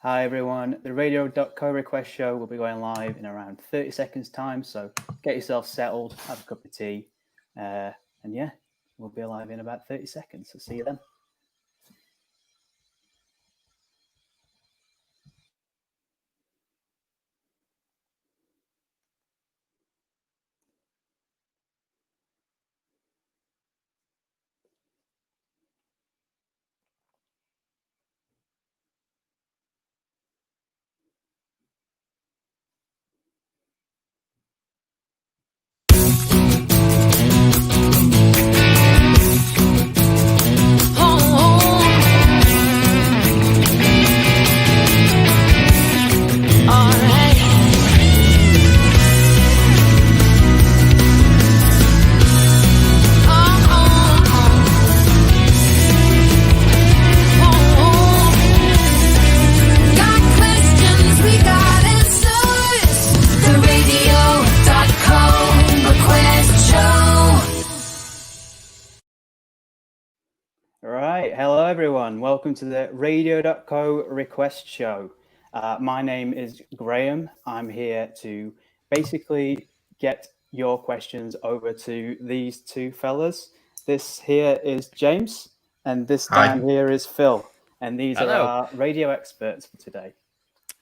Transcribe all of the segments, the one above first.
Hi everyone, the Radio.co request show will be going live in around 30 seconds time, so get yourself settled, have a cup of tea, and yeah, we'll be live in about 30 seconds, so see you then. Hello everyone, welcome to the Radio.co request show. My name is Graham. I'm here to basically get your questions over to these two fellas. This here is James, and this down here is Phil. And these are our radio experts for today.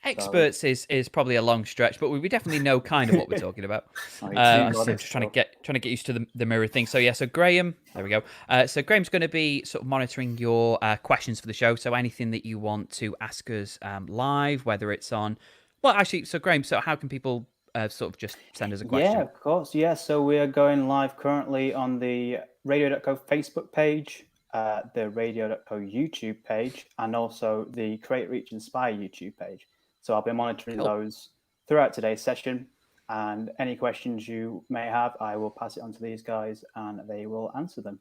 Experts is probably a long stretch, but we definitely know kind of what we're talking about. I'm just trying to get used to the mirror thing. So yeah, so Graham, there we go. So Graham's going to be sort of monitoring your questions for the show. So anything that you want to ask us live, whether it's on, well, actually, so Graham, so how can people sort of just send us a question? Yeah, of course. Yeah, so we are going live currently on the Radio.co Facebook page, the Radio.co YouTube page, and also the Create, Reach, Inspire YouTube page. So I'll be monitoring those throughout today's session, and any questions you may have, I will pass it on to these guys, and they will answer them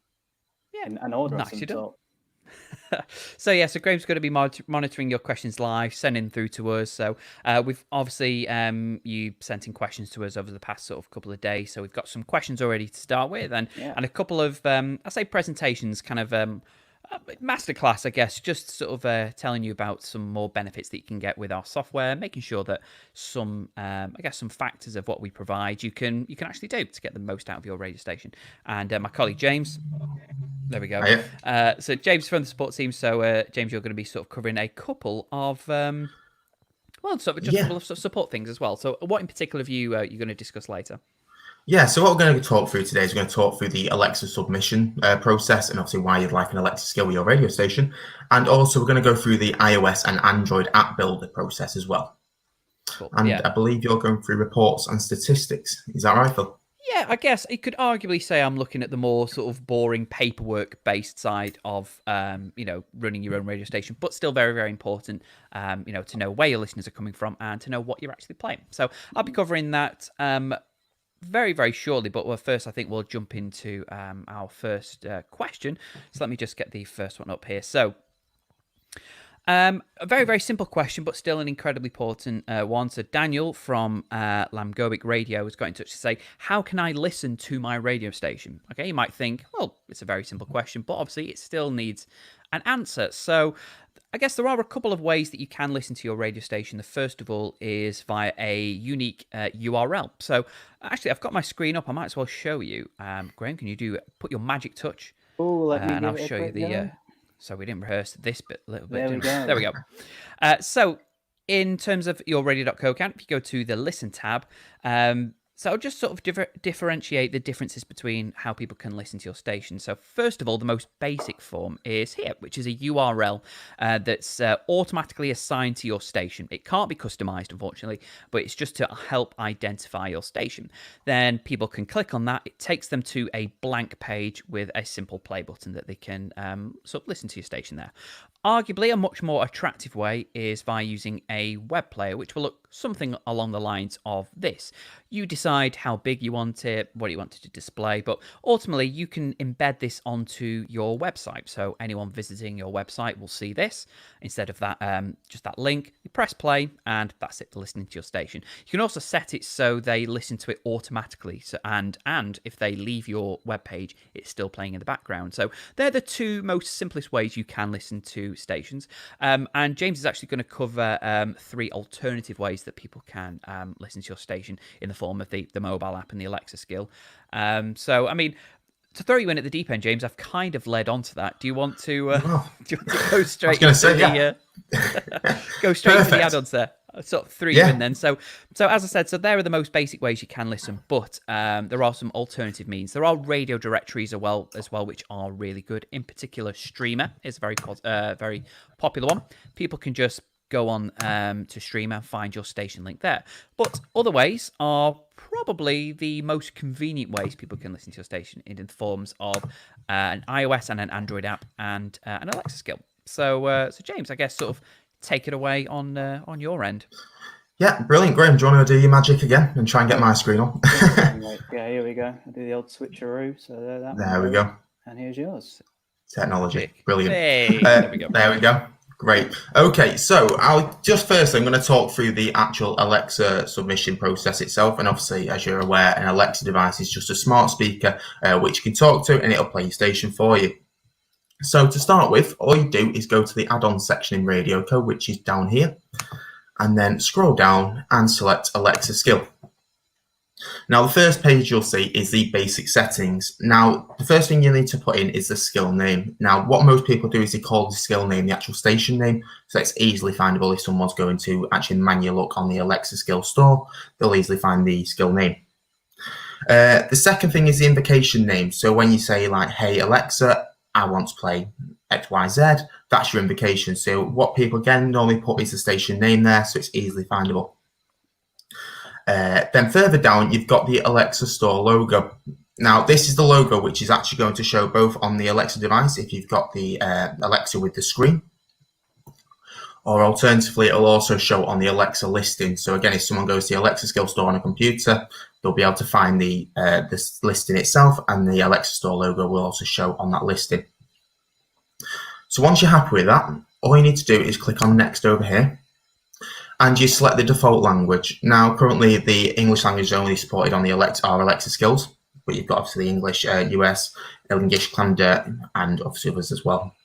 in an order of some sort. So yeah, so Graham's going to be monitoring your questions live, sending through to us. So we've obviously you sent in questions to us over the past sort of couple of days. So we've got some questions already to start with, and a couple of I say presentations, kind of masterclass, I guess, just sort of telling you about some more benefits that you can get with our software, making sure that some, I guess, some factors of what we provide you can actually do to get the most out of your radio station. And my colleague James, there we go. So James from the support team. So James, you're going to be sort of covering a couple of, well, sort of just a couple of support things as well. So what in particular have you're going to discuss later? Yeah, so what we're going to talk through today is we're going to talk through the Alexa submission process, and obviously why you'd like an Alexa skill with your radio station. And also we're going to go through the iOS and Android app builder process as well. Cool. And I believe you're going through reports and statistics. Is that right, Phil? Yeah, I guess you could arguably say I'm looking at the more sort of boring paperwork-based side of, running your own radio station, but still very, very important, to know where your listeners are coming from and to know what you're actually playing. So I'll be covering that very, very shortly, but first I think we'll jump into our first question. So let me just get the first one up here. So a very, very simple question, but still an incredibly important one. So Daniel from Lamgobic Radio has got in touch to say, how can I listen to my radio station? Okay, you might think, well, it's a very simple question, but obviously it still needs an answer. So I guess there are a couple of ways that you can listen to your radio station. The first of all is via a unique URL. So actually, I've got my screen up. I might as well show you. Graham, can you put your magic touch? Oh, let me and I'll show you the. So we didn't rehearse this bit a little bit. There we go. So in terms of your Radio.co account, if you go to the Listen tab, so I'll just sort of differentiate the differences between how people can listen to your station. So first of all, the most basic form is here, which is a URL that's automatically assigned to your station. It can't be customized, unfortunately, but it's just to help identify your station. Then people can click on that. It takes them to a blank page with a simple play button that they can sort of listen to your station there. Arguably, a much more attractive way is by using a web player, which will look something along the lines of this. You decide decide how big you want it, what you want it to display, but ultimately you can embed this onto your website. So anyone visiting your website will see this instead of that just that link. You press play and that's it for listening to your station. You can also set it so they listen to it automatically. So and if they leave your web page, it's still playing in the background. So they're the two most simplest ways you can listen to stations. And James is actually going to cover 3 alternative ways that people can listen to your station in the form of the mobile app and the Alexa skill. So, I mean, to throw you in at the deep end, James, I've kind of led on to that. Do you want to, go straight into the add-ons there? Sort of 3 in then. So as I said, so there are the most basic ways you can listen, but there are some alternative means. There are radio directories as well, which are really good. In particular, Streamer is a very popular one. People can just go on to Streamer, find your station link there. But other ways are probably the most convenient ways people can listen to your station in the forms of an iOS and an Android app and an Alexa skill. So James, I guess sort of take it away on your end. Yeah, brilliant. Graham, do you want to do your magic again and try and get my screen on? Yeah, here we go. I do the old switcheroo. So there we go. And here's yours. Technology. Brilliant. Hey, there we go. There we go. Great. Okay, so I'm going to talk through the actual Alexa submission process itself. And obviously, as you're aware, an Alexa device is just a smart speaker which you can talk to and it'll play your station for you. So to start with, all you do is go to the add-on section in Radio.co, which is down here, and then scroll down and select Alexa skill. Now, the first page you'll see is the basic settings. Now, the first thing you need to put in is the skill name. Now, what most people do is they call the skill name the actual station name, so it's easily findable if someone's going to actually manually look on the Alexa skill store. They'll easily find the skill name. The second thing is the invocation name. So when you say like, hey, Alexa, I want to play XYZ, that's your invocation. So what people again normally put is the station name there, so it's easily findable. Then further down, you've got the Alexa Store logo. Now, this is the logo which is actually going to show both on the Alexa device if you've got the Alexa with the screen, or alternatively, it'll also show on the Alexa listing. So again, if someone goes to the Alexa skill store on a computer, they'll be able to find the this listing itself, and the Alexa Store logo will also show on that listing. So once you're happy with that, all you need to do is click on Next over here, and you select the default language. Now, currently the English language is only supported on the Alexa skills, but you've got obviously the English, US, English, Canada, and obviously others as well.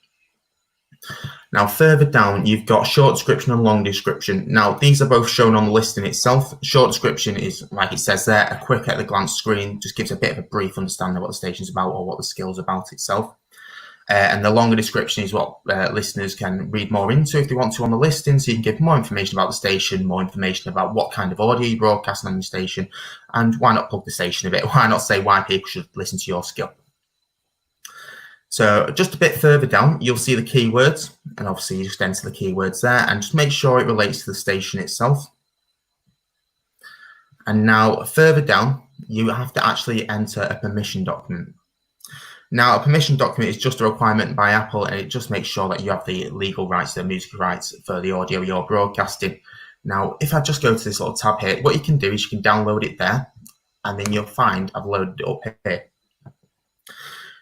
Now, further down, you've got short description and long description. Now, these are both shown on the listing itself. Short description is, like it says there, a quick at the glance screen, just gives a bit of a brief understanding of what the station's about or what the skill's about itself. And the longer description is what listeners can read more into if they want to on the listing, so you can give more information about the station, more information about what kind of audio you're broadcasting on the station, and why not plug the station a bit? Why not say why people should listen to your skill? So just a bit further down, you'll see the keywords, and obviously you just enter the keywords there, and just make sure it relates to the station itself. And now further down, you have to actually enter a permission document. Now, a permission document is just a requirement by Apple, and it just makes sure that you have the legal rights, the music rights for the audio you're broadcasting. Now, if I just go to this little tab here, what you can do is you can download it there, and then you'll find I've loaded it up here.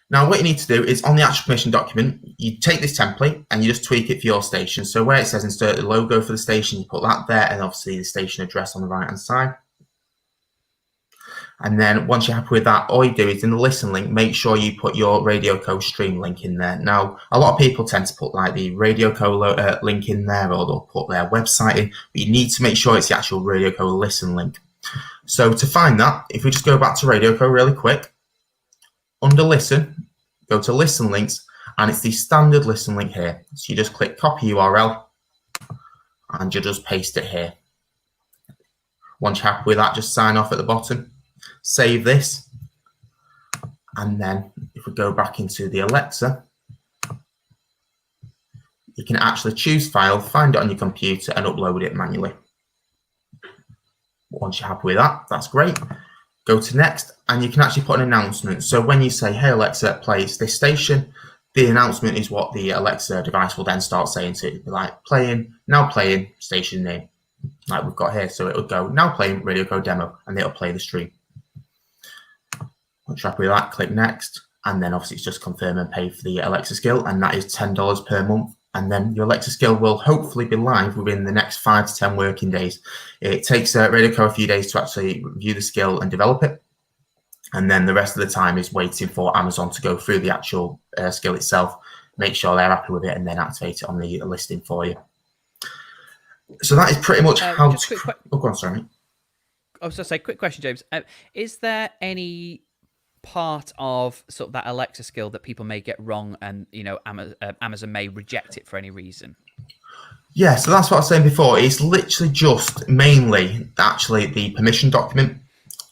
Now, what you need to do is on the actual permission document, you take this template and you just tweak it for your station. So where it says insert the logo for the station, you put that there, and obviously the station address on the right-hand side. And then once you're happy with that, all you do is in the listen link, make sure you put your Radio.co stream link in there. Now, a lot of people tend to put like the Radio.co link in there, or they'll put their website in, but you need to make sure it's the actual Radio.co listen link. So to find that, if we just go back to Radio.co really quick, under listen, go to listen links, and it's the standard listen link here. So you just click copy URL, and you just paste it here. Once you're happy with that, just sign off at the bottom. Save this, and then if we go back into the Alexa, you can actually choose file, find it on your computer, and upload it manually. Once you're happy with that, that's great. Go to next, and you can actually put an announcement. So when you say, hey Alexa, play this station, the announcement is what the Alexa device will then start saying to it, like playing, now playing, station name. like we've got here. So it'll go now playing Radio.co demo, and it'll play the stream. Once you're happy with that, click next, and then obviously it's just confirm and pay for the Alexa skill, and that is $10 per month. And then your Alexa skill will hopefully be live within the next 5 to 10 working days. It takes Radio.co a few days to actually review the skill and develop it. And then the rest of the time is waiting for Amazon to go through the actual skill itself, make sure they're happy with it, and then activate it on the listing for you. So that is pretty much how to... Oh, go on, sorry. I was going to say, quick question, James. Is there any part of sort of that Alexa skill that people may get wrong, and Amazon may reject it for any reason? Yeah, so that's what I was saying before. It's literally just mainly actually the permission document,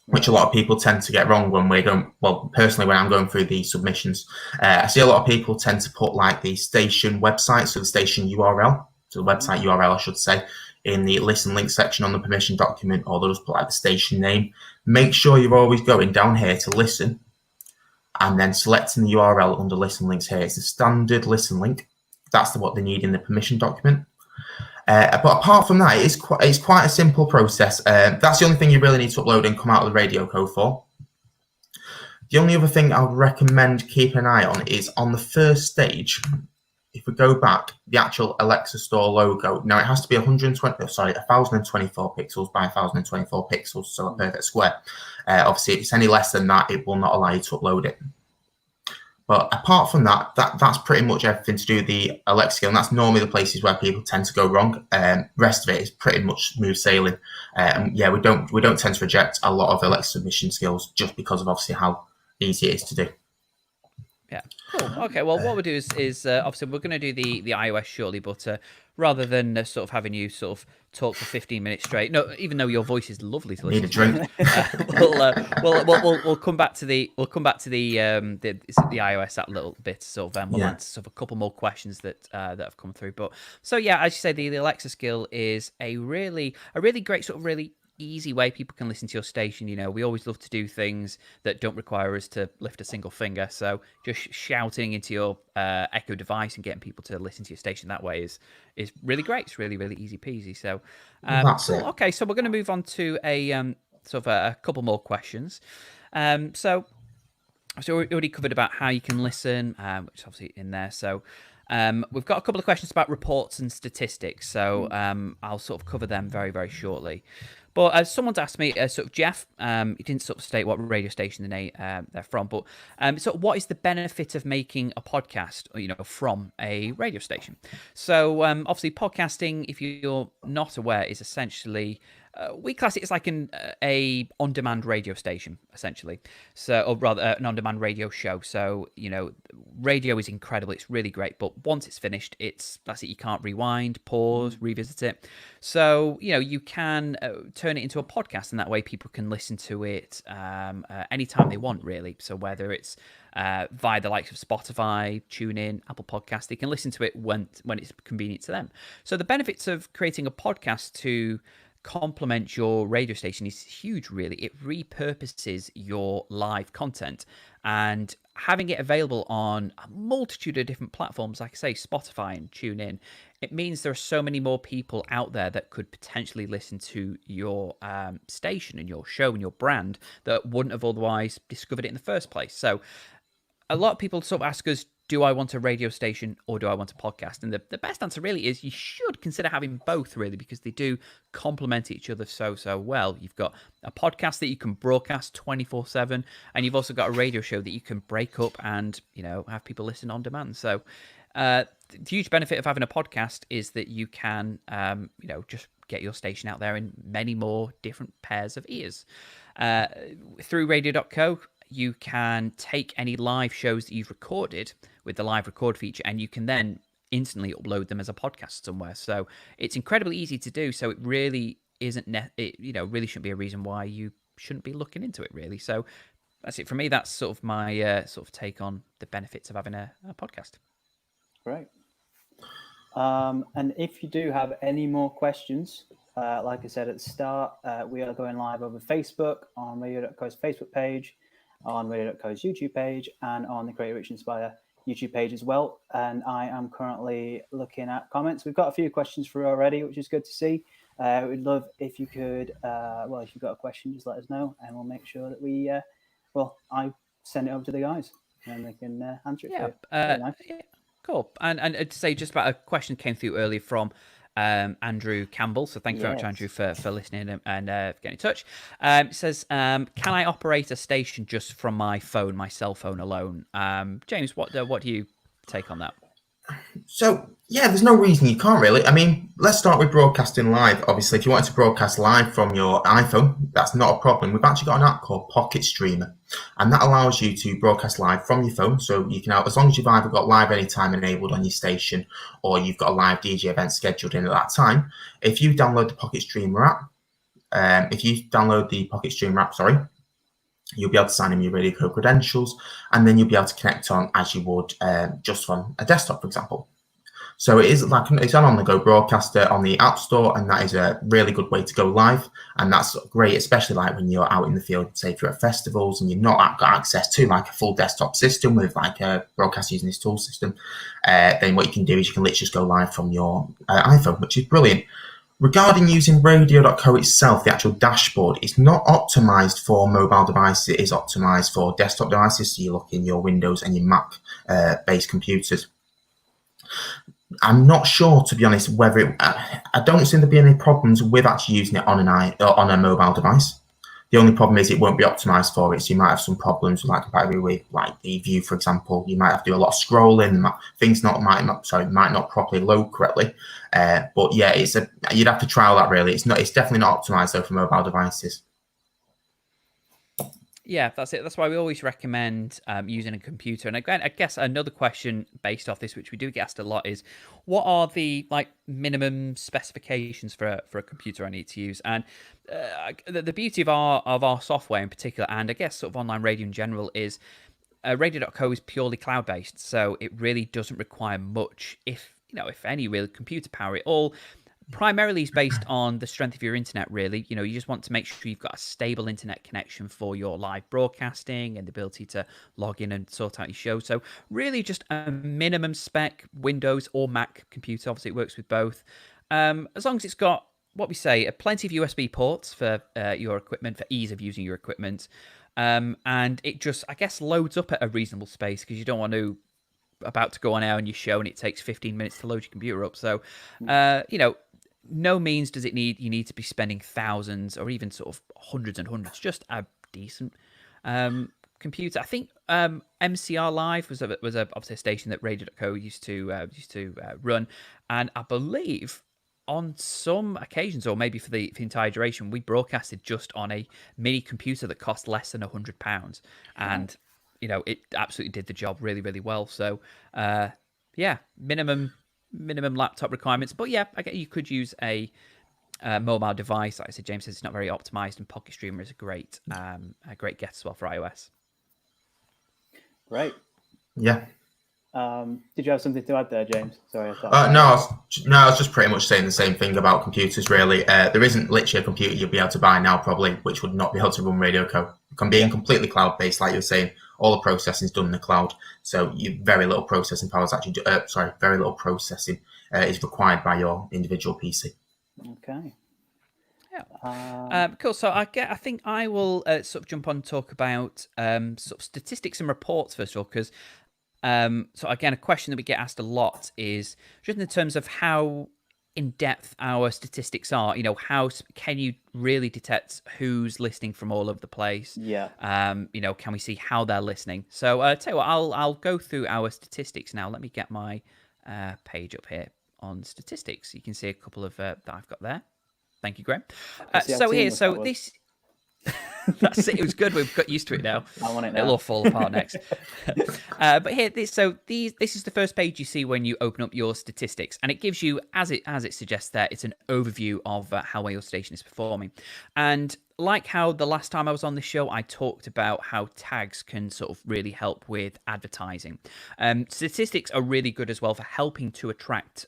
which a lot of people tend to get wrong when we're going. Well, personally, when I'm going through the submissions, I see a lot of people tend to put like the station website, so the station URL, so the website URL, I should say, in the listen link section on the permission document, or they'll just put like the station name. Make sure you're always going down here to listen and then selecting the URL under listen links here. It's a standard listen link. That's what they need in the permission document. But apart from that, it's quite a simple process. That's the only thing you really need to upload and come out of the Radio.co for. The only other thing I would recommend keeping an eye on is on the first stage. If we go back, the actual Alexa Store logo. Now it has to be 1024 pixels by 1024 pixels, so a perfect square. Obviously, if it's any less than that, it will not allow you to upload it. But apart from that, that's pretty much everything to do with the Alexa skill, and that's normally the places where people tend to go wrong. Rest of it is pretty much smooth sailing. Yeah, we don't tend to reject a lot of Alexa submission skills just because of obviously how easy it is to do. Yeah, cool. Okay, well, what we'll do is obviously we're going to do the iOS shortly, but rather than sort of having you sort of talk for 15 minutes straight, no, even though your voice is lovely to listen Need a drink. we'll come back to the iOS that little bit. Sort of we'll answer sort of a couple more questions that have come through. But so yeah, as you say, the Alexa skill is a really great sort of really easy way people can listen to your station. You know, we always love to do things that don't require us to lift a single finger, so just shouting into your Echo device and getting people to listen to your station that way is really great. It's really easy peasy. So That's it. Okay, so we're going to move on to a sort of a couple more questions. So we already covered about how you can listen, which is obviously in there. So we've got a couple of questions about reports and statistics, so I'll sort of cover them very shortly. But someone's asked me, sort of Jeff, he didn't sort of state what radio station they're from, but sort of what is the benefit of making a podcast, you know, from a radio station? So obviously podcasting, if you're not aware, is essentially we class it as like a on-demand radio station, essentially. So, or rather, an on-demand radio show. So, you know, radio is incredible. It's really great. But once it's finished, that's it. You can't rewind, pause, revisit it. So, you know, you can turn it into a podcast, and that way people can listen to it anytime they want, really. So whether it's via the likes of Spotify, TuneIn, Apple Podcasts, they can listen to it when it's convenient to them. So the benefits of creating a podcast to complement your radio station is huge, really. It repurposes your live content, and having it available on a multitude of different platforms, like I say, Spotify and TuneIn, it means there are so many more people out there that could potentially listen to your station and your show and your brand that wouldn't have otherwise discovered it in the first place. So a lot of people sort of ask us, do I want a radio station or do I want a podcast? And the best answer really is you should consider having both, really, because they do complement each other so well. You've got a podcast that you can broadcast 24/7, and you've also got a radio show that you can break up and, you know, have people listen on demand. So the huge benefit of having a podcast is that you can, you know, just get your station out there in many more different pairs of ears. Through Radio.co, you can take any live shows that you've recorded with the live record feature, and you can then instantly upload them as a podcast somewhere. So it's incredibly easy to do. So it really isn't, really shouldn't be a reason why you shouldn't be looking into it, really. So that's it for me. That's sort of my sort of take on the benefits of having a podcast. Great. And if you do have any more questions, like I said at the start, we are going live over Facebook, on Radio.co's Facebook page, on Radio.co's YouTube page, and on the Create Rich Inspire YouTube page as well. And I am currently looking at comments. We've got a few questions through already, which is good to see. We'd love if you could, if you've got a question, just let us know, and we'll make sure that I send it over to the guys, and they can answer it for you. Very nice. Yeah, cool. And to say just about a question came through earlier from Andrew Campbell. So thank you very much, Andrew, for listening and getting in touch. It says, can I operate a station just from my phone, my cell phone alone? James, what do you take on that? So, yeah, there's no reason you can't really. I mean, let's start with broadcasting live. Obviously, if you wanted to broadcast live from your iPhone, that's not a problem. We've actually got an app called Pocket Streamer, and that allows you to broadcast live from your phone. So you can, as long as you've either got live anytime enabled on your station or you've got a live DJ event scheduled in at that time, if you download the Pocket Streamer app, you'll be able to sign in your Radio.co credentials, and then you'll be able to connect on as you would just from a desktop, for example. So it is like it's an on-the-go broadcaster on the App Store, and that is a really good way to go live. And that's great, especially like when you're out in the field, say if you're at festivals and you've not got access to like a full desktop system with like a broadcast using this tool system. Then what you can do is you can literally just go live from your iPhone, which is brilliant. Regarding using Radio.co itself, the actual dashboard is not optimized for mobile devices. It is optimized for desktop devices. So you look in your Windows and your Mac-based computers. I'm not sure, to be honest, whether I don't seem to be any problems with actually using it on a mobile device. The only problem is it won't be optimized for it, so you might have some problems like with like the view, for example. You might have to do a lot of scrolling. Things might not properly load correctly. But yeah, you'd have to trial that really. It's definitely not optimized though for mobile devices. Yeah, that's it. That's why we always recommend using a computer. And again, I guess another question based off this, which we do get asked a lot, is what are the minimum specifications for a computer I need to use? And the beauty of our software in particular, and I guess sort of online radio in general, is Radio.co is purely cloud based, so it really doesn't require much, if any, real computer power. It all primarily is based on the strength of your internet, really. You just want to make sure you've got a stable internet connection for your live broadcasting and the ability to log in and sort out your show. So really just a minimum spec Windows or Mac computer. Obviously, it works with both. As long as it's got, what we say, plenty of USB ports for your equipment, for ease of using your equipment. And it just, I guess, loads up at a reasonable space, because you don't want to about to go on air on your show and it takes 15 minutes to load your computer up. So, no means does it you need to be spending thousands or even sort of hundreds and hundreds. Just a decent computer. I think MCR Live was obviously a station that Radio.co used to run, and I believe on some occasions, or maybe for the entire duration, we broadcasted just on a mini computer that cost less than £100, and it absolutely did the job really, really well. So minimum laptop requirements, but yeah, I guess you could use a mobile device. Like I said, James says it's not very optimized, and Pocket Streamer is a great get as well for iOS. Great. Yeah. Did you have something to add there, James? Sorry, I thought. No, I was just pretty much saying the same thing about computers, really. There isn't literally a computer you'll be able to buy now, probably, which would not be able to run Radio.co. Being completely cloud-based, like you were saying, all the processing is done in the cloud, so very little processing power is actually. Very little processing is required by your individual PC. Okay. Yeah. Cool. So I think I will sort of jump on and talk about sort of statistics and reports first of all, because so again, a question that we get asked a lot is just in terms of how in depth our statistics are. How can you really detect who's listening from all over the place? Yeah. Can we see how they're listening? So tell you what, I'll go through our statistics now. Let me get my page up here on statistics. You can see a couple of that I've got there. Thank you, Graham. This. That's it. It was good. We've got used to it now. I want it now. It'll all fall apart next. But here, this is the first page you see when you open up your statistics, and it gives you, as it suggests there, it's an overview of how well your station is performing. And like how the last time I was on the show, I talked about how tags can sort of really help with advertising. Statistics are really good as well for helping to attract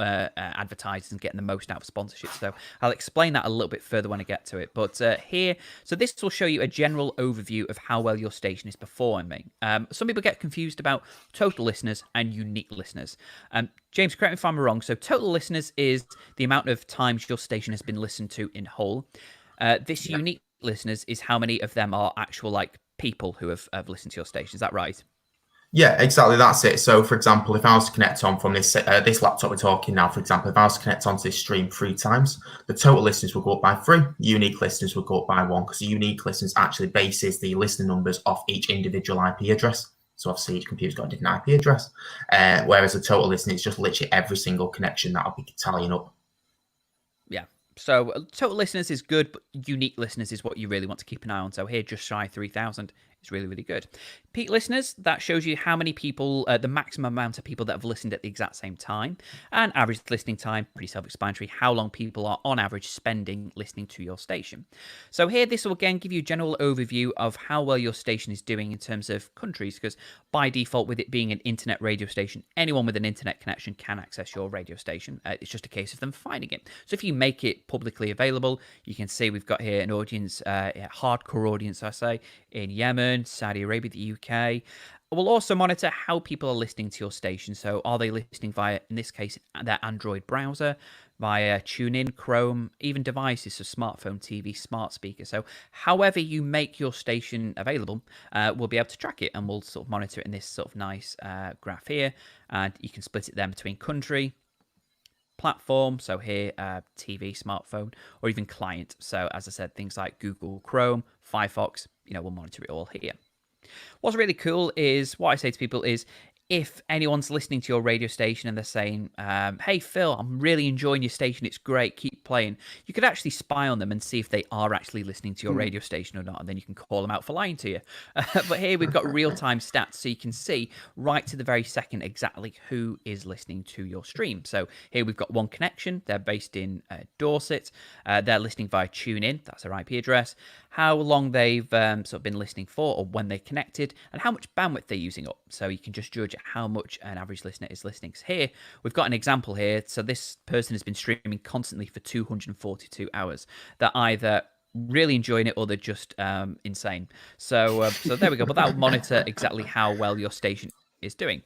advertisers and getting the most out of sponsorships. So I'll explain that a little bit further when I get to it. But here, so this will show you a general overview of how well your station is performing. Some people get confused about total listeners and unique listeners. James, correct me if I'm wrong. So total listeners is the amount of times your station has been listened to in whole. This unique listeners is how many of them are actual like people who have listened to your station. Is that right? Yeah, exactly. That's it. So, for example, if I was to connect on from this this laptop we're talking now, for example, if I was to connect onto this stream 3 times, the total listeners will go up by 3. Unique listeners will go up by 1, because the unique listeners actually bases the listener numbers off each individual IP address. So obviously each computer's got a different IP address, whereas the total listener is just literally every single connection that'll be tallying up. Yeah. So total listeners is good, but unique listeners is what you really want to keep an eye on. So here, just shy of 3,000 is really, really good. Peak listeners, that shows you how many people, the maximum amount of people that have listened at the exact same time. And average listening time, pretty self-explanatory, how long people are on average spending listening to your station. So here, this will again give you a general overview of how well your station is doing in terms of countries, because by default, with it being an internet radio station, anyone with an internet connection can access your radio station. It's just a case of them finding it. So if you make it publicly available, you can see we've got here an audience, hardcore audience, I say, in Yemen, Saudi Arabia, the UK. We'll also monitor how people are listening to your station. So are they listening via, in this case, their Android browser, via TuneIn, Chrome, even devices, so smartphone, TV, smart speaker. So however you make your station available, we'll be able to track it, and we'll sort of monitor it in this sort of nice graph here. And you can split it then between country, platform, so here TV, smartphone, or even client. So as I said, things like Google Chrome, Firefox, we'll monitor it all here. What's really cool is, what I say to people is, if anyone's listening to your radio station and they're saying, hey, Phil, I'm really enjoying your station, it's great, keep playing, you could actually spy on them and see if they are actually listening to your radio station or not, and then you can call them out for lying to you. But here we've got real-time stats, so you can see right to the very second exactly who is listening to your stream. So here we've got one connection. They're based in Dorset. They're listening via TuneIn. That's their IP address. How long they've sort of been listening for, or when they connected, and how much bandwidth they're using up. So you can just judge how much an average listener is listening. So here, we've got an example here. So this person has been streaming constantly for 242 hours. They're either really enjoying it or they're just insane. So there we go. But that will monitor exactly how well your station is doing.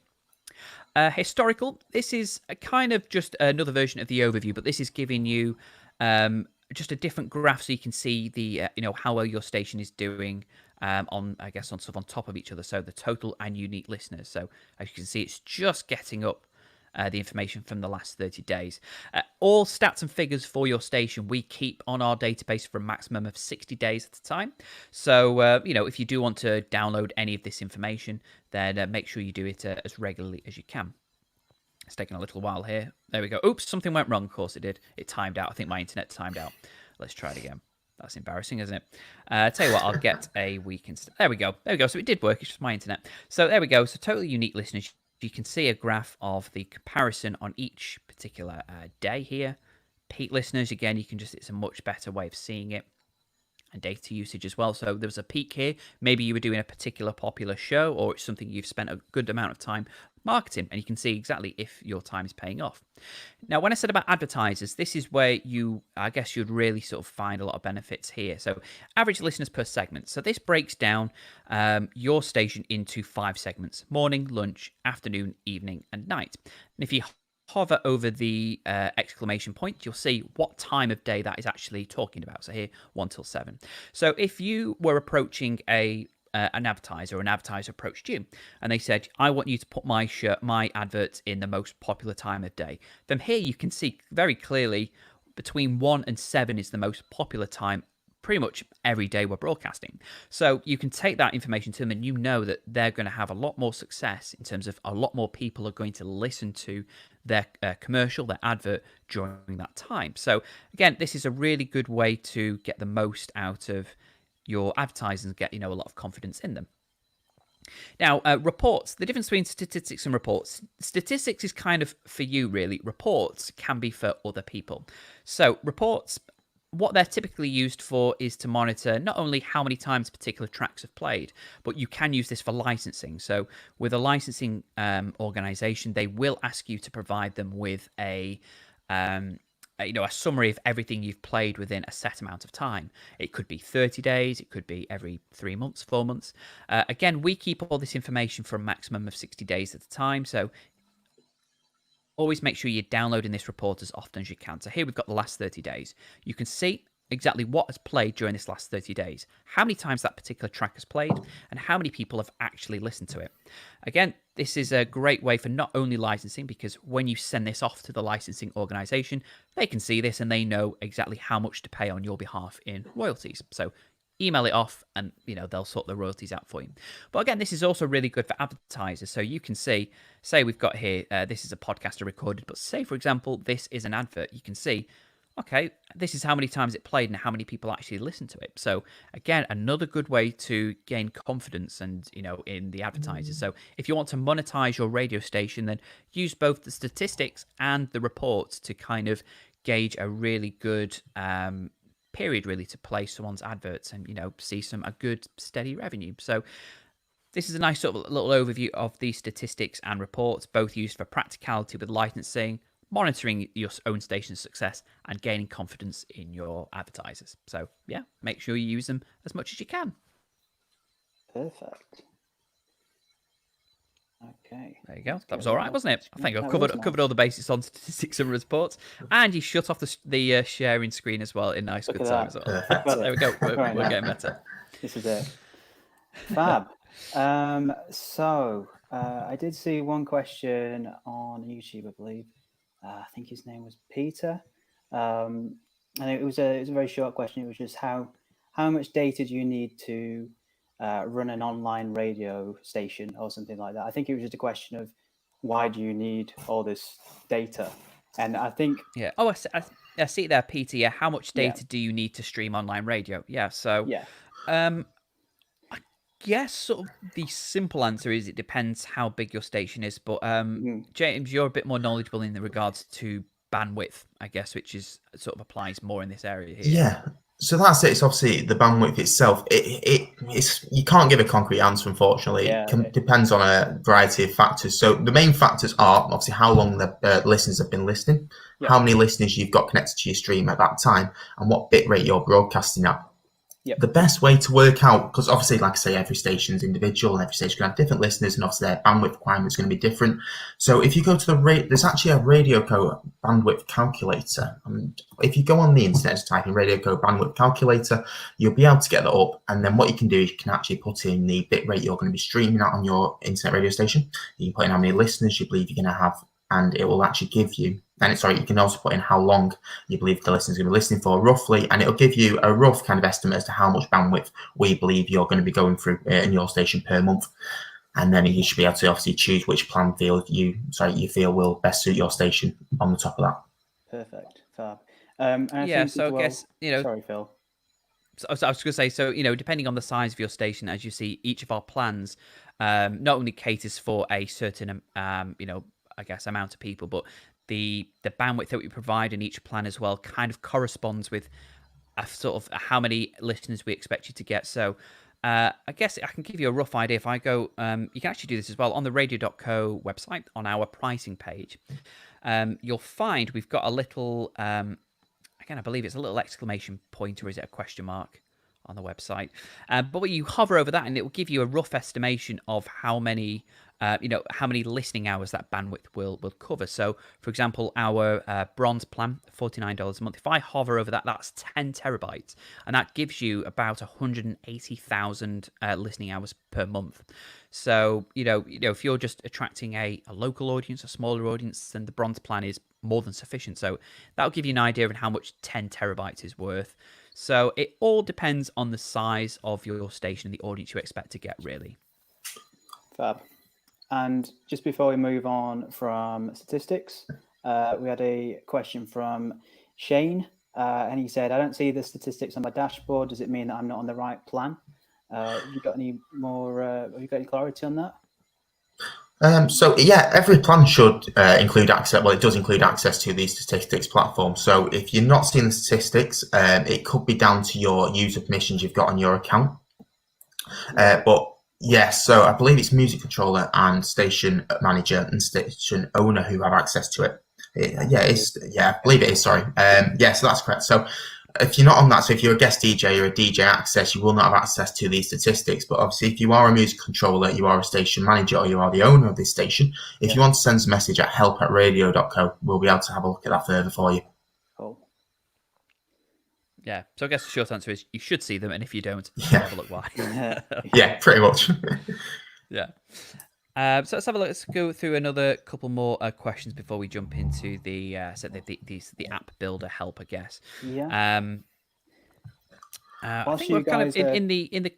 Historical, this is a kind of just another version of the overview, but this is giving you just a different graph, so you can see the how well your station is doing on sort of on top of each other. So the total and unique listeners. So as you can see, it's just getting up the information from the last 30 days. All stats and figures for your station we keep on our database for a maximum of 60 days at a time. So if you do want to download any of this information, then make sure you do it as regularly as you can. It's taking a little while here. There we go. Oops, something went wrong. Of course it did. It timed out. I think my internet timed out. Let's try it again. That's embarrassing, isn't it? Tell you what, I'll get a week instead. There we go. There we go. So it did work. It's just my internet. So there we go. So totally unique listeners. You can see a graph of the comparison on each particular day here. Peak listeners, again, you can just, it's a much better way of seeing it. And data usage as well. So there was a peak here. Maybe you were doing a particular popular show, or it's something you've spent a good amount of time marketing, and you can see exactly if your time is paying off. Now, when I said about advertisers, this is where I guess you'd really sort of find a lot of benefits here. So average listeners per segment. So this breaks down your station into 5 segments: morning, lunch, afternoon, evening, and night. And if you hover over the exclamation point, you'll see what time of day that is actually talking about. So here, 1 till 7. So if you were approaching an advertiser, or an advertiser approached you and they said, I want you to put my adverts in the most popular time of day, then here you can see very clearly between 1 and 7 is the most popular time pretty much every day we're broadcasting. So you can take that information to them, and you know that they're going to have a lot more success in terms of a lot more people are going to listen to their commercial, their advert during that time. So again, this is a really good way to get the most out of your advertisers and get a lot of confidence in them. Now, reports, the difference between statistics and reports. Statistics is kind of for you, really. Reports can be for other people. So reports, what they're typically used for is to monitor not only how many times particular tracks have played, but you can use this for licensing. So with a licensing organization, they will ask you to provide them with a summary of everything you've played within a set amount of time. It could be 30 days, it could be every 3 months, 4 months. Again, we keep all this information for a maximum of 60 days at a time. So always make sure you're downloading this report as often as you can. So here we've got the last 30 days. You can see exactly what has played during this last 30 days, how many times that particular track has played, and how many people have actually listened to it. Again, this is a great way for not only licensing, because when you send this off to the licensing organization, they can see this and they know exactly how much to pay on your behalf in royalties. So email it off and they'll sort the royalties out for you. But again, this is also really good for advertisers. So you can see, say we've got here, this is a podcast I recorded, but say for example, this is an advert. You can see, okay, this is how many times it played and how many people actually listened to it. So again, another good way to gain confidence and in the advertisers. So if you want to monetize your radio station, then use both the statistics and the reports to kind of gauge a really good period really to play someone's adverts and see a good steady revenue. So this is a nice sort of little overview of the statistics and reports, both used for practicality with licensing, monitoring your own station's success, and gaining confidence in your advertisers. So yeah, make sure you use them as much as you can. Perfect. Okay. There you go. That was all right, wasn't it? I think I've covered all the basics on statistics and reports, and you shut off the sharing screen as well in nice good time as well. There we go. We're getting better. This is it. Fab. So I did see one question on YouTube, I believe. I think his name was Peter, and it was a very short question. It was just how much data do you need to run an online radio station or something like that. I think it was just a question of why do you need all this data? And I think I see it there, Peter. Yeah, how much data do you need to stream online radio? Yeah, so I guess sort of the simple answer is it depends how big your station is. But James, you're a bit more knowledgeable in regards to bandwidth, I guess, which is sort of applies more in this area here. Yeah. So that's it. It's obviously the bandwidth itself. It's you can't give a concrete answer, unfortunately. It depends on a variety of factors. So the main factors are obviously how long the listeners have been listening, how many listeners you've got connected to your stream at that time, and what bit rate you're broadcasting at. The best way to work out, because obviously, like I say, every station's individual and every station can have different listeners, and obviously their bandwidth requirement is going to be different. So if you go to there's actually a Radio.co bandwidth calculator. And if you go on the internet and type in Radio.co bandwidth calculator, you'll be able to get that up. And then what you can do is you can actually put in the bit rate you're going to be streaming at on your internet radio station. You can put in how many listeners you believe you're going to have, and it will actually give you. And you can also put in how long you believe the listener's going to be listening for, roughly, and it'll give you a rough kind of estimate as to how much bandwidth we believe you're going to be going through in your station per month. And then you should be able to obviously choose which plan you feel will best suit your station on the top of that. Perfect. Fab. So I guess, Sorry, Phil. So I was going to say, so, depending on the size of your station, as you see, each of our plans not only caters for a certain, I guess, amount of people, but the bandwidth that we provide in each plan as well kind of corresponds with a sort of how many listeners we expect you to get. So I guess I can give you a rough idea. If I go, you can actually do this as well on the Radio.co website on our pricing page. You'll find we've got a little, again, I believe it's a little exclamation point, or is it a question mark on the website? But when you hover over that, and it will give you a rough estimation of how many how many listening hours that bandwidth will cover. So, for example, our bronze plan, $49 a month. If I hover over that, that's 10 terabytes, and that gives you about 180,000 listening hours per month. So, if you're just attracting a local audience, a smaller audience, then the bronze plan is more than sufficient. So that'll give you an idea of how much 10 terabytes is worth. So it all depends on the size of your station and the audience you expect to get, really. Fab. And just before we move on from statistics, we had a question from Shane, and he said, I don't see the statistics on my dashboard. Does it mean that I'm not on the right plan? Have you got any more, have you got any clarity on that? So yeah, every plan should include access. Well, it does include access to the statistics platform. So if you're not seeing the statistics, it could be down to your user permissions you've got on your account. But yes, so I believe it's music controller and station manager and station owner who have access to it. I believe it is. Sorry. So that's correct. So if you're not on that, so if you're a guest DJ or a DJ access, you will not have access to these statistics. But obviously, if you are a music controller, you are a station manager, or you are the owner of this station, if you want to send us a message at help@radio.co, we'll be able to have a look at that further for you. Cool. Yeah, so I guess the short answer is you should see them, and if you don't, have a look why. Yeah, pretty much. Yeah. So let's have a look. Let's go through another couple more questions before we jump into the app builder help, I guess. Yeah. I think we're kind of in the.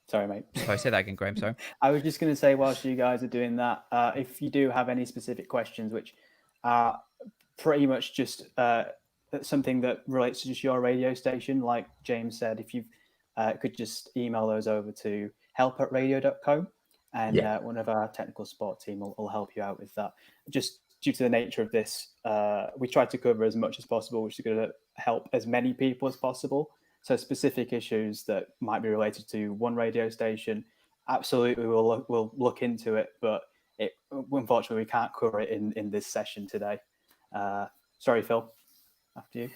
Sorry, mate. Sorry, say that again, Graham. Sorry. I was just going to say, whilst you guys are doing that, if you do have any specific questions, which are pretty much just something that relates to just your radio station, like James said, if you could just email those over to help@radio.co, and one of our technical support team will help you out with that. Just due to the nature of this, we try to cover as much as possible, which is going to help as many people as possible. So specific issues that might be related to one radio station, absolutely we'll look into it, but unfortunately we can't cover it in this session today. Sorry, Phil. After you.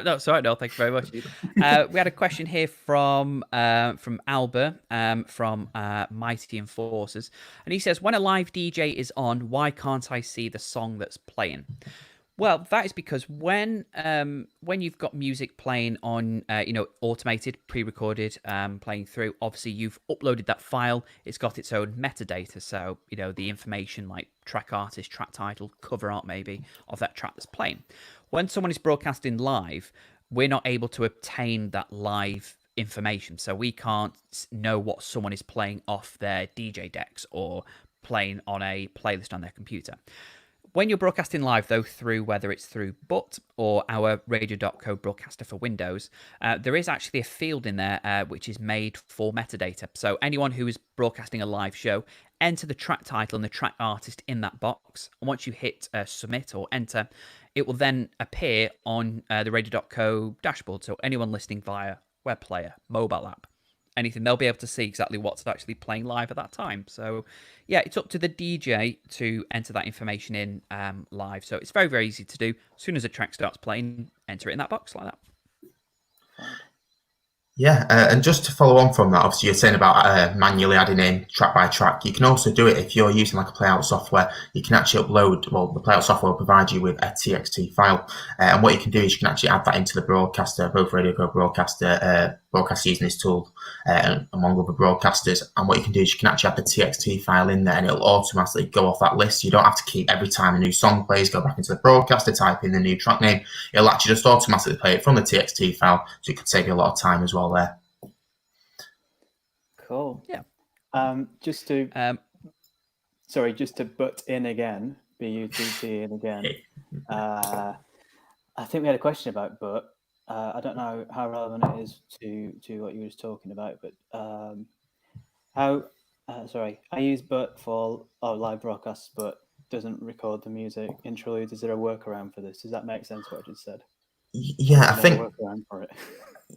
No, sorry, no, thank you very much. We had a question here from Alba from Mighty Enforcers, and he says, when a live DJ is on, why can't I see the song that's playing? Well, that is because when you've got music playing on, automated, pre-recorded, playing through, obviously you've uploaded that file. It's got its own metadata, so the information like track artist, track title, cover art maybe of that track that's playing. When someone is broadcasting live, we're not able to obtain that live information, so we can't know what someone is playing off their DJ decks or playing on a playlist on their computer. When you're broadcasting live, though, whether it's through BUT or our Radio.co broadcaster for Windows, there is actually a field in there which is made for metadata. So anyone who is broadcasting a live show, enter the track title and the track artist in that box. And once you hit submit or enter, it will then appear on the Radio.co dashboard. So anyone listening via web player, mobile app, anything, they'll be able to see exactly what's actually playing live at that time. So yeah, it's up to the DJ to enter that information in live. So it's very, very easy to do. As soon as a track starts playing, enter it in that box like that. Yeah, and just to follow on from that, obviously you're saying about manually adding in track by track. You can also do it if you're using like a playout software. You can actually upload, well, the playout software will provide you with a TXT file. And what you can do is you can actually add that into the broadcaster, both Radio.co broadcaster using this tool among other broadcasters. And what you can do is you can actually add the TXT file in there and it'll automatically go off that list. You don't have to keep every time a new song plays, go back into the broadcaster, type in the new track name. It'll actually just automatically play it from the TXT file. So it could save you a lot of time as well there. Cool. Yeah. Just to butt in again, B-U-T-T in again. I think we had a question about butt. I don't know how relevant it is to what you were just talking about, but I use butt for live broadcasts, but doesn't record the music interludes. Is there a workaround for this? Does that make sense what I just said? Yeah, I think. Workaround for it.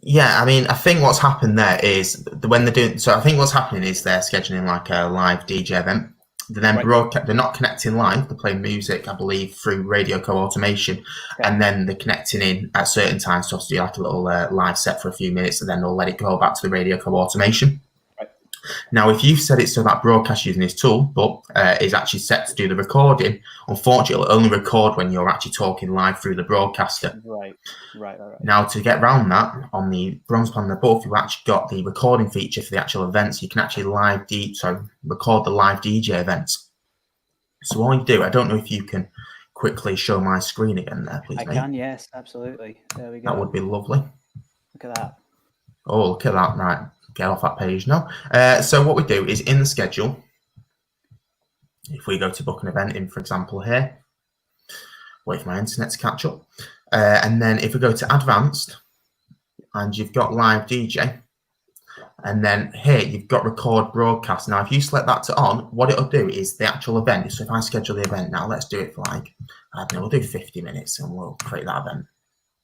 Yeah, I mean, I think what's happened there is when they're doing. So I think what's happening is they're scheduling like a live DJ event. They're then they're not connecting live. They're playing music, I believe, through Radio.co automation, and then they're connecting in at certain times to do like a little live set for a few minutes, and then they'll let it go back to the Radio.co automation. Now, if you've set it so that broadcast using this tool, but is actually set to do the recording, unfortunately, it'll only record when you're actually talking live through the broadcaster. Right. Now, to get around that, on the bronze plan above, you've actually got the recording feature for the actual events. You can actually record the live DJ events. So all you do, I don't know if you can quickly show my screen again there, please, mate. I can, yes, absolutely. There we go. That would be lovely. Look at that. Oh, look at that. Right. Get off that page now. So what we do is in the schedule, if we go to book an event in, for example, here, wait for my internet to catch up. And then if we go to advanced and you've got live DJ, And then here you've got record broadcast. Now, if you select that to on, what it'll do is the actual event. So if I schedule the event now, let's do it for like, I don't know, we'll do 50 minutes and we'll create that event.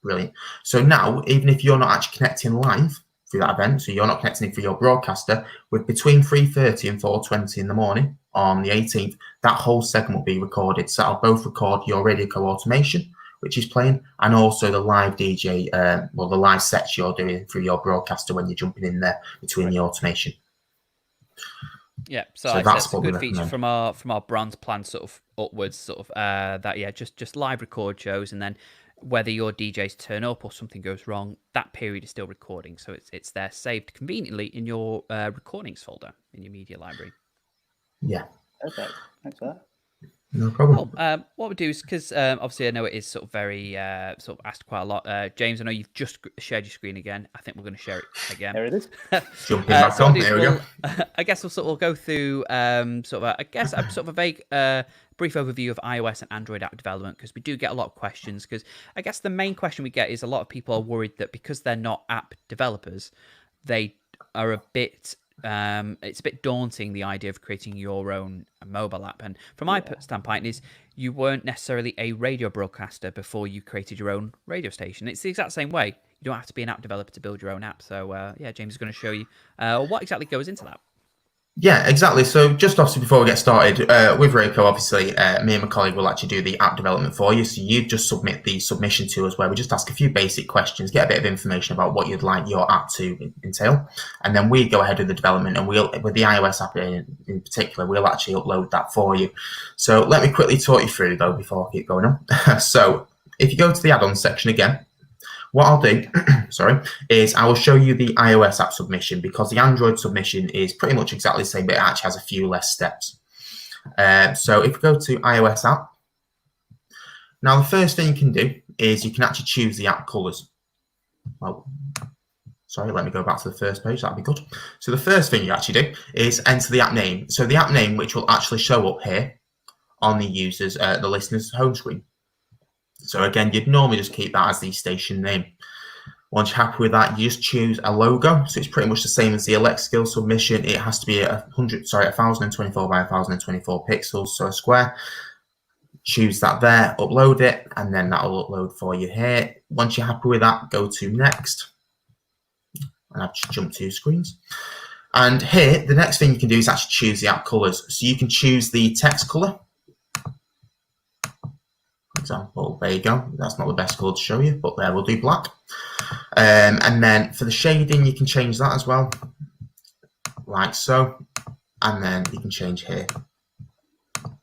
Brilliant. So now, even if you're not actually connecting live through that event, so you're not connecting for your broadcaster, with between 3:30 and 4:20 in the morning on the 18th, that whole segment will be recorded. So I'll both record your Radio.co automation, which is playing, and also the live DJ, the live sets you're doing through your broadcaster when you're jumping in there between the automation. Yeah, so that's a good feature from our bronze plan sort of upwards, sort of that just live record shows, and then whether your DJs turn up or something goes wrong, that period is still recording, so it's there saved conveniently in your recordings folder in your media library. Yeah. Perfect. Thanks for that. No problem. Well, what we do is, because obviously I know it is sort of very sort of asked quite a lot. James, I know you've just shared your screen again. I think we're going to share it again. There it is. Jumping back on. There we go. I guess we'll go through sort of a vague brief overview of iOS and Android app development, because we do get a lot of questions. Because I guess the main question we get is a lot of people are worried that because they're not app developers, they are a bit. It's a bit daunting, the idea of creating your own mobile app. And from my standpoint is you weren't necessarily a radio broadcaster before you created your own radio station. It's the exact same way. You don't have to be an app developer to build your own app. So James is going to show you what exactly goes into that. Yeah, exactly. So just obviously before we get started, with Radio.co, obviously, me and my colleague will actually do the app development for you. So you just submit the submission to us where we just ask a few basic questions, get a bit of information about what you'd like your app to entail. And then we go ahead with the development, and we'll, with the iOS app in particular, we'll actually upload that for you. So let me quickly talk you through though, before I keep going on. So if you go to the add-ons section again, what I'll do, is I will show you the iOS app submission, because the Android submission is pretty much exactly the same, but it actually has a few less steps. So if we go to iOS app, now the first thing you can do is you can actually choose the app colors. Well, sorry, let me go back to the first page, that'd be good. So the first thing you actually do is enter the app name. So the app name, which will actually show up here on the user's, the listener's home screen. So again, you'd normally just keep that as the station name. Once you're happy with that, you just choose a logo. So it's pretty much the same as the Alexa skill submission. It has to be 1024 by 1024 pixels, so a square. Choose that there, upload it, and then that will upload for you here. Once you're happy with that, go to next. And I've just jumped 2 screens. And here, the next thing you can do is actually choose the app colors. So you can choose the text color. Example, there you go. That's not the best color to show you, but there we'll do black. And then for the shading, you can change that as well, like so. And then you can change here.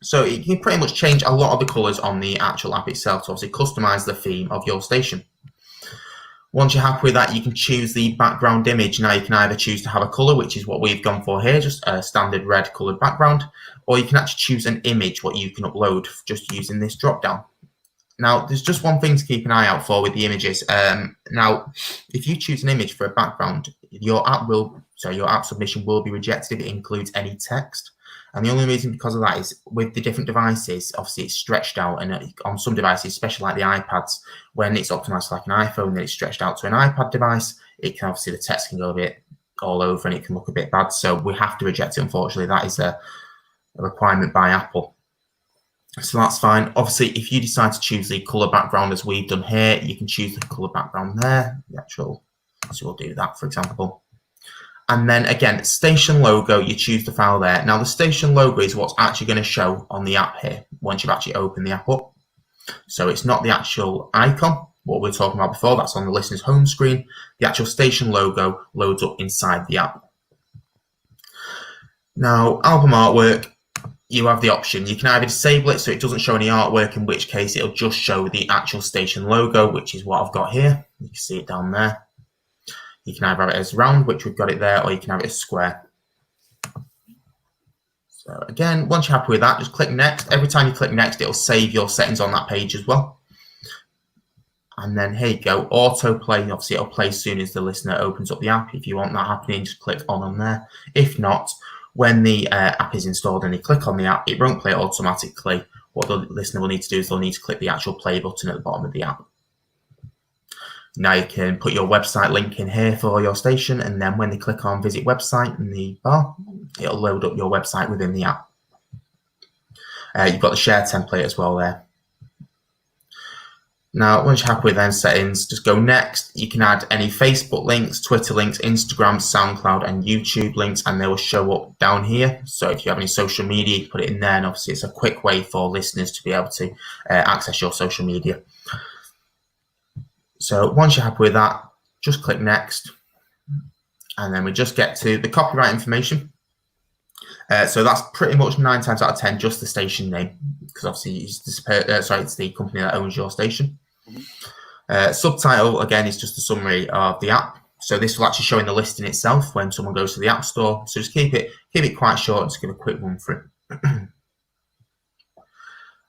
So you can pretty much change a lot of the colors on the actual app itself to obviously customize the theme of your station. Once you're happy with that, you can choose the background image. Now you can either choose to have a color, which is what we've gone for here, just a standard red colored background, or you can actually choose an image, what you can upload just using this drop down. Now, there's just one thing to keep an eye out for with the images. Now, if you choose an image for a background, your app submission will be rejected if it includes any text. And the only reason because of that is with the different devices, obviously it's stretched out, and on some devices, especially like the iPads, when it's optimized like an iPhone, then it's stretched out to an iPad device, it can obviously, the text can go a bit all over and it can look a bit bad. So we have to reject it, unfortunately. That is a requirement by Apple. So that's fine. Obviously, if you decide to choose the color background as we've done here, you can choose the color background there, the actual, so we'll do that, for example. And then again, station logo, you choose the file there. Now the station logo is what's actually going to show on the app here once you've actually opened the app up. So it's not the actual icon, what we were talking about before, that's on the listener's home screen. The actual station logo loads up inside the app. Now, album artwork, you have the option. You can either disable it so it doesn't show any artwork, in which case it'll just show the actual station logo, which is what I've got here. You can see it down there. You can either have it as round, which we've got it there, or you can have it as square. So again, once you're happy with that, just click next. Every time you click next, it'll save your settings on that page as well. And then here you go, autoplay. Obviously, it'll play as soon as the listener opens up the app. If you want that happening, just click on there. If not, when the app is installed and you click on the app, it won't play automatically. What the listener will need to do is they'll need to click the actual play button at the bottom of the app. Now you can put your website link in here for your station, and then when they click on visit website in the bar, it'll load up your website within the app. You've got the share template as well there. Now, once you're happy with them settings, just go next. You can add any Facebook links, Twitter links, Instagram, SoundCloud, and YouTube links, and they will show up down here. So if you have any social media, you put it in there, and obviously it's a quick way for listeners to be able to access your social media. So once you're happy with that, just click next, and then we just get to the copyright information. So that's pretty much 9 times out of 10 just the station name, because obviously it's the company that owns your station. Subtitle, again, is just a summary of the app. So this will actually show in the listing itself when someone goes to the App Store. So just keep it quite short and just give a quick run through.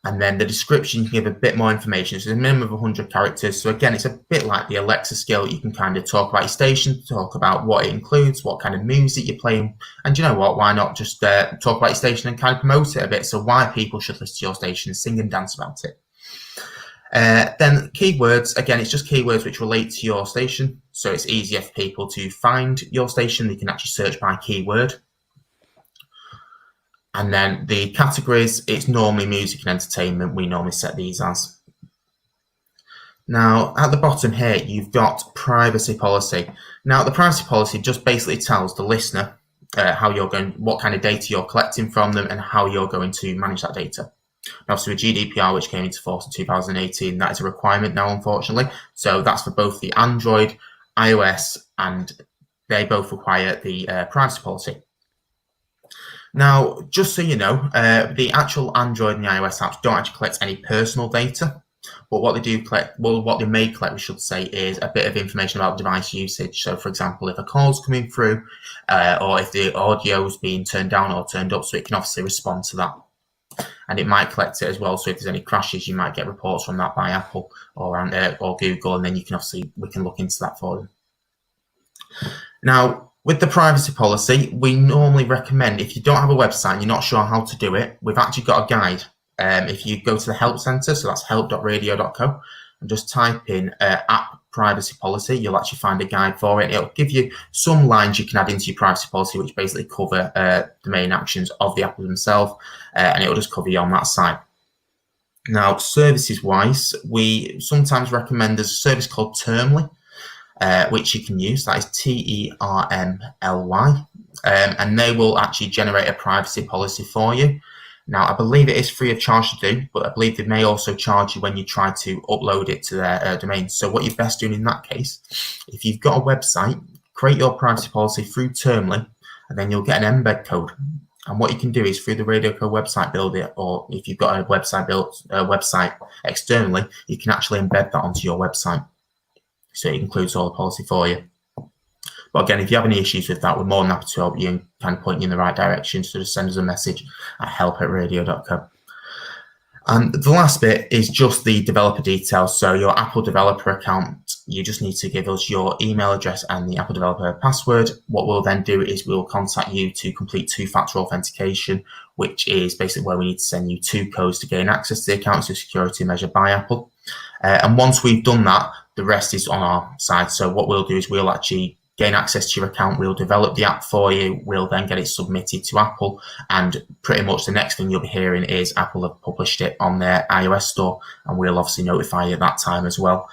And then the description, you can give a bit more information. So it's a minimum of 100 characters. So again, it's a bit like the Alexa skill. You can kind of talk about your station, talk about what it includes, what kind of music you're playing. And you know what, why not just talk about your station and kind of promote it a bit. So why people should listen to your station and sing and dance about it. Then keywords, again, it's just keywords which relate to your station. So it's easier for people to find your station. They can actually search by keyword. And then the categories, it's normally music and entertainment. We normally set these as. Now, at the bottom here, you've got privacy policy. Now, the privacy policy just basically tells the listener what kind of data you're collecting from them and how you're going to manage that data. And obviously, with GDPR, which came into force in 2018, that is a requirement now, unfortunately. So that's for both the Android, iOS, and they both require the privacy policy. Now, just so you know, the actual Android and the iOS apps don't actually collect any personal data, but what they do collect, well, what they may collect, we should say, is a bit of information about device usage. So, for example, if a call's coming through, or if the audio is being turned down or turned up, so it can obviously respond to that. And it might collect it as well. So if there's any crashes, you might get reports from that by Apple or Google, and then we can look into that for them. Now, with the privacy policy, we normally recommend, if you don't have a website and you're not sure how to do it, we've actually got a guide. If you go to the help center, so that's help.radio.co, and just type in app privacy policy, you'll actually find a guide for it. It'll give you some lines you can add into your privacy policy, which basically cover the main actions of the app themselves, and it'll just cover you on that side. Now, services-wise, we sometimes recommend there's a service called Termly, which you can use. That is Termly, and they will actually generate a privacy policy for you. Now, I believe it is free of charge to do, but I believe they may also charge you when you try to upload it to their domain. So what you're best doing in that case, if you've got a website, create your privacy policy through Termly, and then you'll get an embed code. And what you can do is through the Radio.co website builder, or if you've got a website built externally, you can actually embed that onto your website. So it includes all the policy for you. But again, if you have any issues with that, we're more than happy to help you and kind of point you in the right direction. So just send us a message at help@radio.co. And the last bit is just the developer details. So your Apple developer account, you just need to give us your email address and the Apple developer password. What we'll then do is we'll contact you to complete two-factor authentication, which is basically where we need to send you 2 codes to gain access to the account. It's a security measure by Apple. And once we've done that, the rest is on our side. So what we'll do is we'll actually gain access to your account, we'll develop the app for you, we'll then get it submitted to Apple, and pretty much the next thing you'll be hearing is Apple have published it on their iOS store, and we'll obviously notify you at that time as well.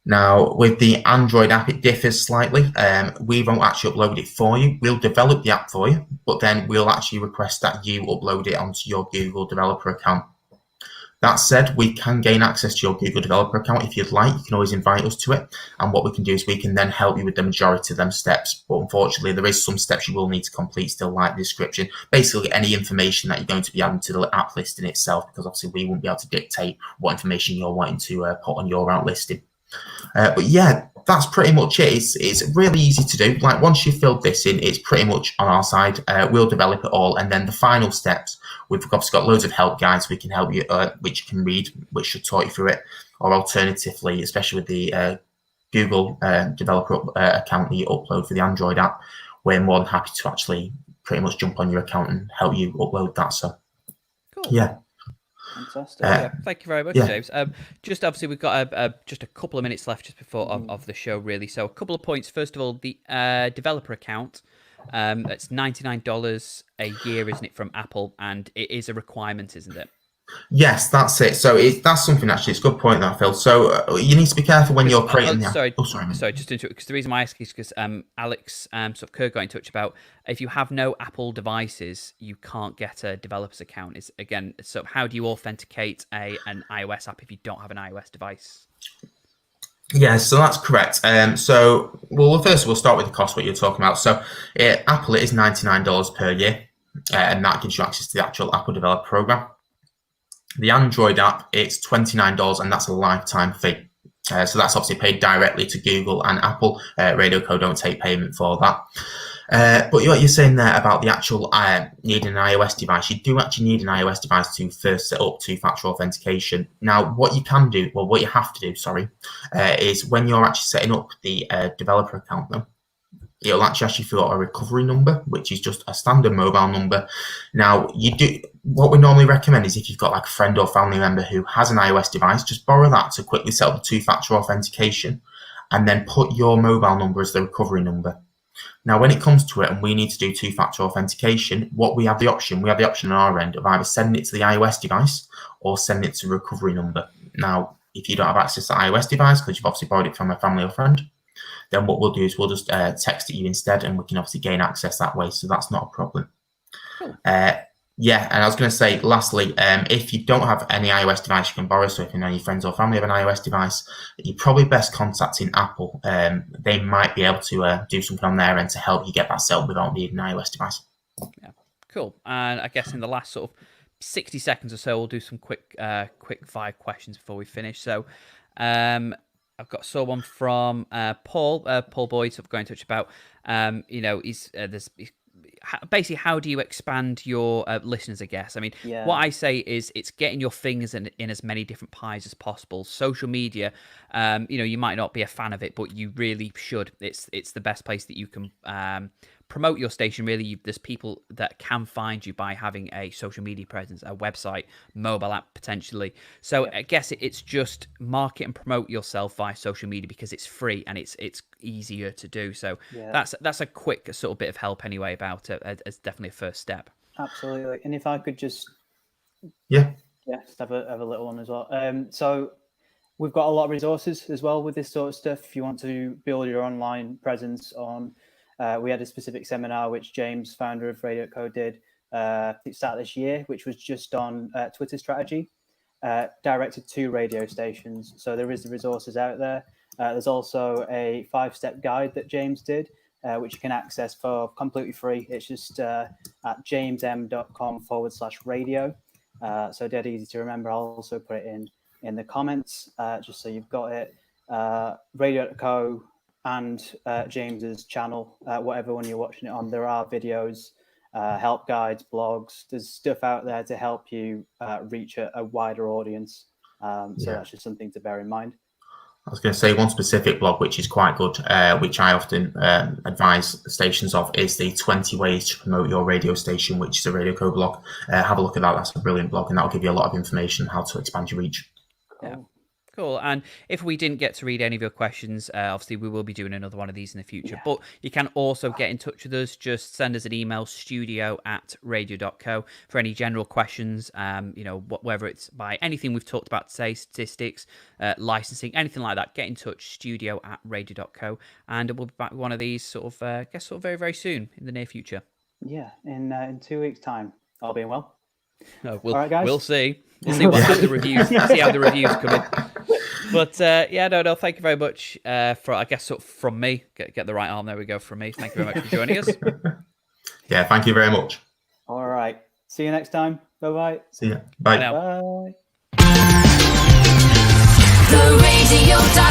Now, with the Android app, it differs slightly. We won't actually upload it for you. We'll develop the app for you, but then we'll actually request that you upload it onto your Google developer account. That said, we can gain access to your Google developer account if you'd like. You can always invite us to it. And what we can do is we can then help you with the majority of them steps. But unfortunately, there is some steps you will need to complete still, like the description. Basically, any information that you're going to be adding to the app listing itself, because obviously we won't be able to dictate what information you're wanting to put on your app listing. But yeah, that's pretty much it. It's really easy to do. Like once you've filled this in, it's pretty much on our side. We'll develop it all. And then the final steps, we've obviously got loads of help guides we can help you, which you can read, which should talk you through it. Or alternatively, especially with the Google developer account that you upload for the Android app, we're more than happy to actually pretty much jump on your account and help you upload that. So, cool. Yeah. Fantastic. Yeah, thank you very much, yeah. James. Just obviously, we've got just a couple of minutes left just before of the show, really. So a couple of points. First of all, the developer account. It's $99 a year, isn't it, from Apple? And it is a requirement, isn't it? Yes, that's it. So that's something actually. It's a good point that, Phil. So you need to be careful when you're creating sorry, sorry, just to interrupt, because the reason why I ask is because Alex sort of Kerr got in touch about if you have no Apple devices, you can't get a developer's account. Is again, so how do you authenticate an iOS app if you don't have an iOS device? Yeah, so that's correct. So first we'll start with the cost, what you're talking about. So Apple, it is $99 per year, and that gives you access to the actual Apple Developer Program. The Android app, it's $29, and that's a lifetime fee. So that's obviously paid directly to Google and Apple. Radio.co don't take payment for that. But what you're saying there about the actual needing an iOS device, you do actually need an iOS device to first set up two-factor authentication. Now, what you have to do, is when you're actually setting up the developer account, though, it'll actually ask you for a recovery number, which is just a standard mobile number. Now, what we normally recommend is if you've got like a friend or family member who has an iOS device, just borrow that to quickly set up the two-factor authentication, and then put your mobile number as the recovery number. Now, when it comes to it and we need to do two-factor authentication, we have the option on our end of either sending it to the iOS device or sending it to a recovery number. Now, if you don't have access to the iOS device because you've obviously borrowed it from a family or friend, then what we'll do is we'll just text it you instead, and we can obviously gain access that way. So that's not a problem. Cool. Yeah, and I was going to say, lastly, if you don't have any iOS device you can borrow, so if you know your friends or family have an iOS device, you're probably best contacting Apple. They might be able to do something on their end to help you get that set up without needing an iOS device. Yeah, cool. And I guess in the last sort of 60 seconds or so, we'll do some quick fire questions before we finish. So I've got one from Paul Boyd, sort of going to touch about, basically, how do you expand your listeners, I guess? I mean, what I say is it's getting your fingers in as many different pies as possible. Social media, you might not be a fan of it, but you really should. It's the best place that you can promote your station. Really, there's people that can find you by having a social media presence, a website, mobile app potentially. So I guess it's just market and promote yourself via social media because it's free and it's easier to do. So that's a quick sort of bit of help anyway about it. It's definitely a first step. Absolutely. And if I could just just have a little one as well. So we've got a lot of resources as well with this sort of stuff. If you want to build your online presence on, we had a specific seminar which James, founder of Radio.co, did at the start of this year, which was just on Twitter strategy, directed to radio stations. So there is the resources out there. There's also a 5-step guide that James did, which you can access for completely free. It's just at jamesm.com/radio. So dead easy to remember. I'll also put it in the comments, just so you've got it. Radio.co and James's channel, whatever one you're watching it on, there are videos, help guides, blogs. There's stuff out there to help you reach a wider audience. So that's just something to bear in mind. I was going to say one specific blog, which is quite good, which I often advise stations of, is the 20 ways to promote your radio station, which is a Radio.co blog. Have a look at that. That's a brilliant blog, and that'll give you a lot of information on how to expand your reach. Yeah. Cool. And if we didn't get to read any of your questions, obviously we will be doing another one of these in the future. But you can also get in touch with us. Just send us an email, studio@radio.co, for any general questions, whether it's by anything we've talked about today, statistics, licensing, anything like that. Get in touch, studio@radio.co, and we'll be back with one of these sort of very, very soon in the near future. Yeah, in 2 weeks' time. All being well. No, all right, guys. We'll see. We'll see how the reviews. See how the reviews come in. But no. Thank you very much for, I guess, sort of from me. Get the right arm. There we go. From me. Thank you very much for joining us. Yeah, thank you very much. All right. See you next time. Bye-bye. See ya. Bye. Bye now. Bye. The Radio.co